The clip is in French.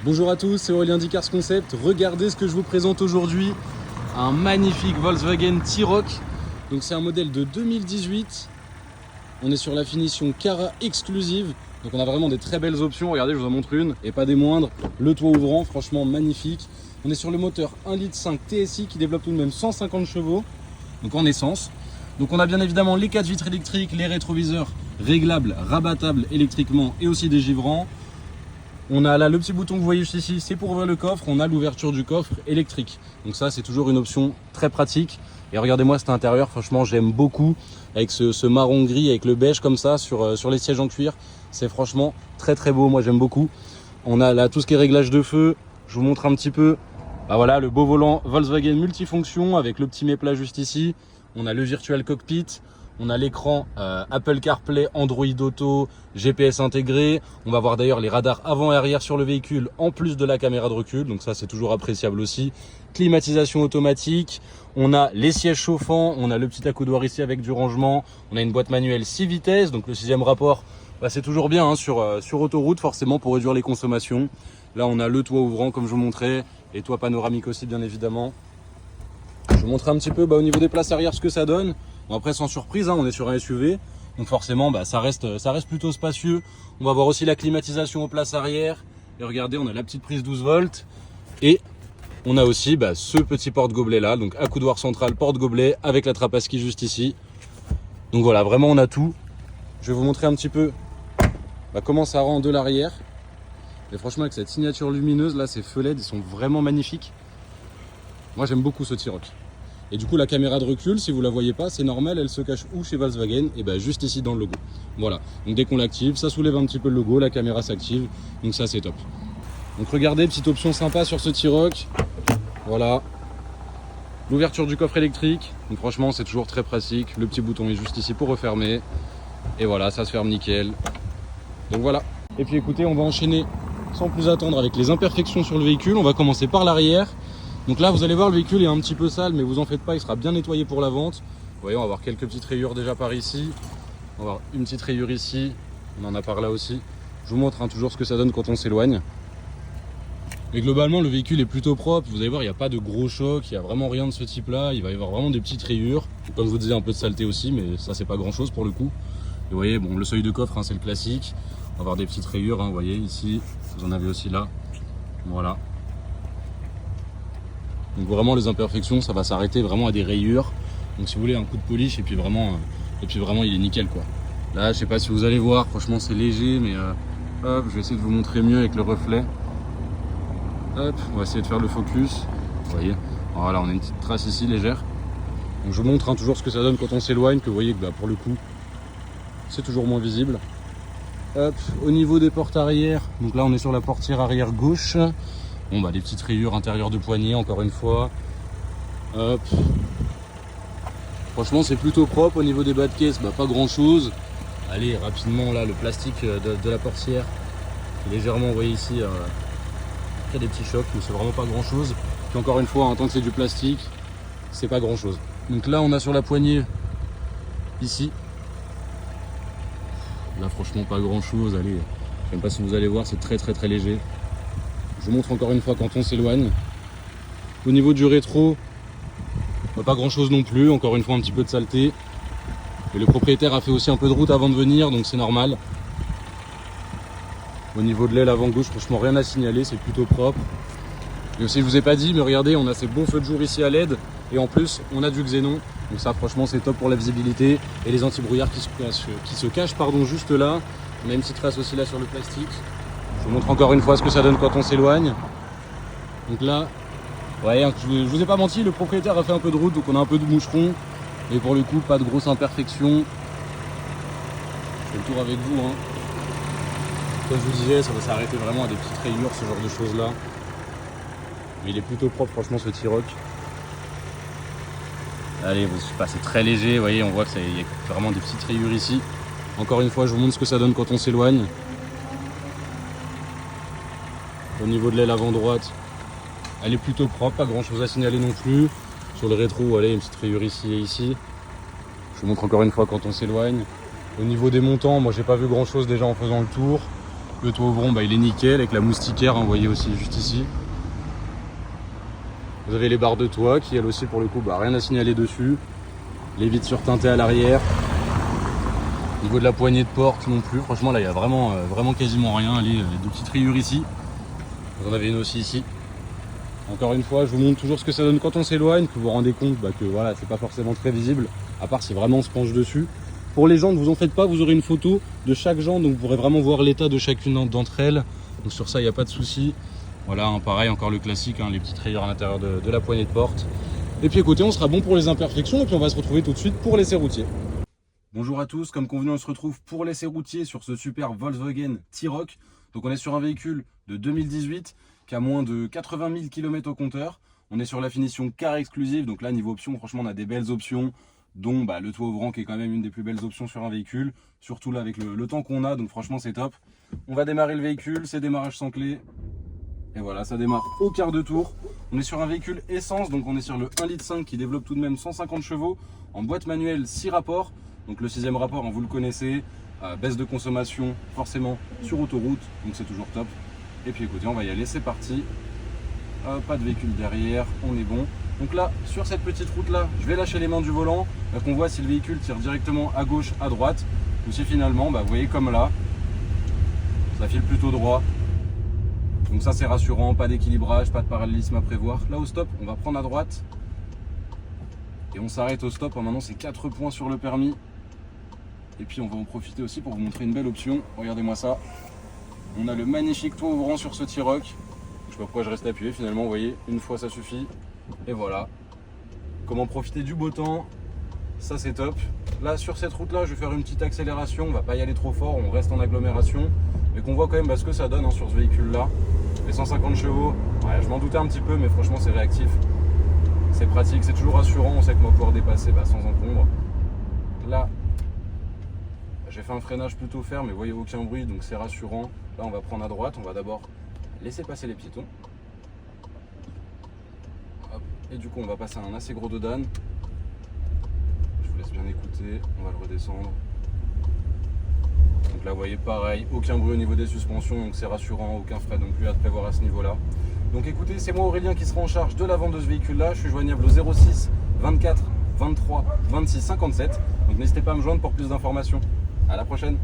Bonjour à tous, c'est Aurélien d'Icars Concept. Regardez ce que je vous présente aujourd'hui. Un magnifique Volkswagen T-Roc. Donc c'est un modèle de 2018. On est sur la finition Cara exclusive. Donc on a vraiment des très belles options. Regardez, je vous en montre une et pas des moindres. Le toit ouvrant, franchement magnifique. On est sur le moteur 1,5 litre TSI qui développe tout de même 150 chevaux. Donc en essence. Donc on a bien évidemment les 4 vitres électriques, les rétroviseurs réglables, rabattables électriquement et aussi des givrants. On a là le petit bouton que vous voyez juste ici, c'est pour ouvrir le coffre. On a l'ouverture du coffre électrique. Donc ça c'est toujours une option très pratique. Et regardez-moi cet intérieur, franchement j'aime beaucoup. Avec ce marron gris, avec le beige comme ça sur les sièges en cuir. C'est franchement très beau, moi j'aime beaucoup. On a là tout ce qui est réglage de feu. Je vous montre un petit peu. Bah voilà, le beau volant Volkswagen multifonction avec le petit méplat juste ici. On a le virtual cockpit. On a l'écran Apple CarPlay, Android Auto, GPS intégré. On va voir d'ailleurs les radars avant et arrière sur le véhicule en plus de la caméra de recul. Donc ça c'est toujours appréciable aussi. Climatisation automatique. On a les sièges chauffants. On a le petit accoudoir ici avec du rangement. On a une boîte manuelle 6 vitesses. Donc le 6e rapport, bah, c'est toujours bien hein, sur autoroute forcément pour réduire les consommations. Là on a le toit ouvrant comme je vous montrais. Les toits panoramiques aussi bien évidemment. Je vous montrer un petit peu au niveau des places arrière ce que ça donne. Bon, après sans surprise, hein, on est sur un SUV, donc forcément ça reste plutôt spacieux. On va voir aussi la climatisation aux places arrière. Et regardez, on a la petite prise 12 volts. Et on a aussi ce petit porte-gobelet là, donc accoudoir central, porte-gobelet avec la trappe à ski juste ici. Donc voilà, vraiment on a tout. Je vais vous montrer un petit peu comment ça rend de l'arrière. Et franchement avec cette signature lumineuse là, ces feux LED ils sont vraiment magnifiques. Moi j'aime beaucoup ce T-Roc. Et du coup la caméra de recul, si vous la voyez pas, c'est normal, elle se cache où chez Volkswagen? Et juste ici dans le logo. Voilà, donc dès qu'on l'active, ça soulève un petit peu le logo, la caméra s'active, donc ça c'est top. Donc regardez, petite option sympa sur ce T-Roc. Voilà, l'ouverture du coffre électrique, donc franchement c'est toujours très pratique. Le petit bouton est juste ici pour refermer. Et voilà, ça se ferme nickel. Donc voilà. Et puis écoutez, on va enchaîner sans plus attendre avec les imperfections sur le véhicule. On va commencer par l'arrière. Donc là vous allez voir le véhicule est un petit peu sale mais vous en faites pas, il sera bien nettoyé pour la vente. Vous voyez on va avoir quelques petites rayures déjà par ici. On va avoir une petite rayure ici, on en a par là aussi. Je vous montre toujours ce que ça donne quand on s'éloigne. Mais globalement le véhicule est plutôt propre, vous allez voir il n'y a pas de gros chocs, il n'y a vraiment rien de ce type là. Il va y avoir vraiment des petites rayures. Comme je vous disais un peu de saleté aussi mais ça c'est pas grand chose pour le coup. Et vous voyez bon le seuil de coffre c'est le classique. On va avoir des petites rayures, vous voyez ici, vous en avez aussi là. Voilà. Donc vraiment les imperfections ça va s'arrêter vraiment à des rayures. Donc si vous voulez un coup de polish et puis vraiment il est nickel quoi. Là je sais pas si vous allez voir, franchement c'est léger mais hop, je vais essayer de vous montrer mieux avec le reflet. Hop, on va essayer de faire le focus. Vous voyez, voilà on a une petite trace ici légère. Donc je vous montre toujours ce que ça donne quand on s'éloigne, que vous voyez que pour le coup c'est toujours moins visible. Hop, au niveau des portes arrière, donc là on est sur la portière arrière gauche. Bon des petites rayures intérieures de poignée encore une fois. Hop. Franchement c'est plutôt propre. Au niveau des bas de caisse, pas grand chose. Allez rapidement là le plastique de la portière. Légèrement vous voyez ici il y a des petits chocs mais c'est vraiment pas grand chose. Puis encore une fois, tant que c'est du plastique, c'est pas grand chose. Donc là on a sur la poignée ici. Là franchement pas grand chose. Allez, je sais même pas si vous allez voir, c'est très léger. Je vous montre encore une fois quand on s'éloigne. Au niveau du rétro, pas grand chose non plus, encore une fois un petit peu de saleté. Et le propriétaire a fait aussi un peu de route avant de venir, donc c'est normal. Au niveau de l'aile avant gauche, franchement rien à signaler, c'est plutôt propre. Et aussi je vous ai pas dit, mais regardez, on a ces bons feux de jour ici à LED. Et en plus, on a du xénon. Donc ça franchement c'est top pour la visibilité. Et les anti-brouillards qui se cachent juste là. On a une petite trace aussi là sur le plastique. Je vous montre encore une fois ce que ça donne quand on s'éloigne. Donc là, ouais, je vous ai pas menti, le propriétaire a fait un peu de route, donc on a un peu de moucheron. Mais pour le coup, pas de grosses imperfections. Je fais le tour avec vous. Comme je vous disais, ça va s'arrêter vraiment à des petites rayures, ce genre de choses là. Mais il est plutôt propre franchement ce T-Roc. Allez, c'est très léger, vous voyez, on voit qu'il y a vraiment des petites rayures ici. Encore une fois, je vous montre ce que ça donne quand on s'éloigne. Au niveau de l'aile avant droite, elle est plutôt propre, pas grand chose à signaler non plus. Sur le rétro, allez, une petite rayure ici et ici. Je vous montre encore une fois quand on s'éloigne. Au niveau des montants, moi j'ai pas vu grand chose déjà en faisant le tour. Le toit ouvrant, bah, il est nickel avec la moustiquaire, hein, vous voyez aussi juste ici. Vous avez les barres de toit qui, elles aussi, pour le coup, bah, rien à signaler dessus. Les vitres surteintées à l'arrière. Au niveau de la poignée de porte non plus. Franchement, là, il y a vraiment, vraiment quasiment rien. Allez, les deux petites rayures ici. Vous en avez une aussi ici. Encore une fois, je vous montre toujours ce que ça donne quand on s'éloigne. Vous vous rendez compte bah, que voilà, c'est pas forcément très visible, à part si vraiment on se penche dessus. Pour les jantes, vous en faites pas, vous aurez une photo de chaque jante, donc vous pourrez vraiment voir l'état de chacune d'entre elles. Donc sur ça, il n'y a pas de souci. Voilà, hein, pareil, encore le classique, hein, les petites rayures à l'intérieur de la poignée de porte. Et puis écoutez, on sera bon pour les imperfections et puis on va se retrouver tout de suite pour l'essai routier. Bonjour à tous, comme convenu, on se retrouve pour l'essai routier sur ce super Volkswagen T-Roc. Donc on est sur un véhicule de 2018 qui a moins de 80 000 km au compteur. On est sur la finition car exclusive, donc là niveau options, franchement on a des belles options, dont bah, le toit ouvrant qui est quand même une des plus belles options sur un véhicule, surtout là avec le temps qu'on a, donc franchement c'est top. On va démarrer le véhicule, c'est démarrage sans clé, et voilà, ça démarre au quart de tour. On est sur un véhicule essence, donc on est sur le 1,5 litre qui développe tout de même 150 chevaux, en boîte manuelle 6 rapports, donc le 6e rapport, hein, vous le connaissez, baisse de consommation forcément sur autoroute, donc c'est toujours top. Et puis écoutez, on va y aller, c'est parti. Pas de véhicule derrière, on est bon. Donc là, sur cette petite route là, je vais lâcher les mains du volant, qu'on voit si le véhicule tire directement à gauche, à droite, ou si finalement, bah, vous voyez comme là, ça file plutôt droit. Donc ça c'est rassurant, pas d'équilibrage, pas de parallélisme à prévoir. Là au stop, on va prendre à droite. Et on s'arrête au stop, maintenant c'est 4 points sur le permis. Et puis on va en profiter aussi pour vous montrer une belle option, regardez-moi ça. On a le magnifique toit ouvrant sur ce T-Roc. Je sais pas pourquoi je reste appuyé, finalement vous voyez, une fois ça suffit. Et voilà. Comment profiter du beau temps, ça c'est top. Là sur cette route là, je vais faire une petite accélération, on va pas y aller trop fort, on reste en agglomération. Mais qu'on voit quand même bah, ce que ça donne hein, sur ce véhicule là. Les 150 chevaux, ouais, je m'en doutais un petit peu mais franchement c'est réactif. C'est pratique, c'est toujours rassurant, on sait qu'on va pouvoir dépasser bah, sans encombre. Là, j'ai fait un freinage plutôt ferme mais vous voyez aucun bruit donc c'est rassurant. Là on va prendre à droite, on va d'abord laisser passer les piétons. Hop. Et du coup on va passer à un assez gros dodan. Je vous laisse bien écouter, on va le redescendre. Donc là vous voyez pareil, aucun bruit au niveau des suspensions, donc c'est rassurant, aucun frais non plus à prévoir à ce niveau là. Donc écoutez, c'est moi Aurélien qui sera en charge de la vente de ce véhicule là, je suis joignable au 06 24 23 26 57, donc n'hésitez pas à me joindre pour plus d'informations. À la prochaine.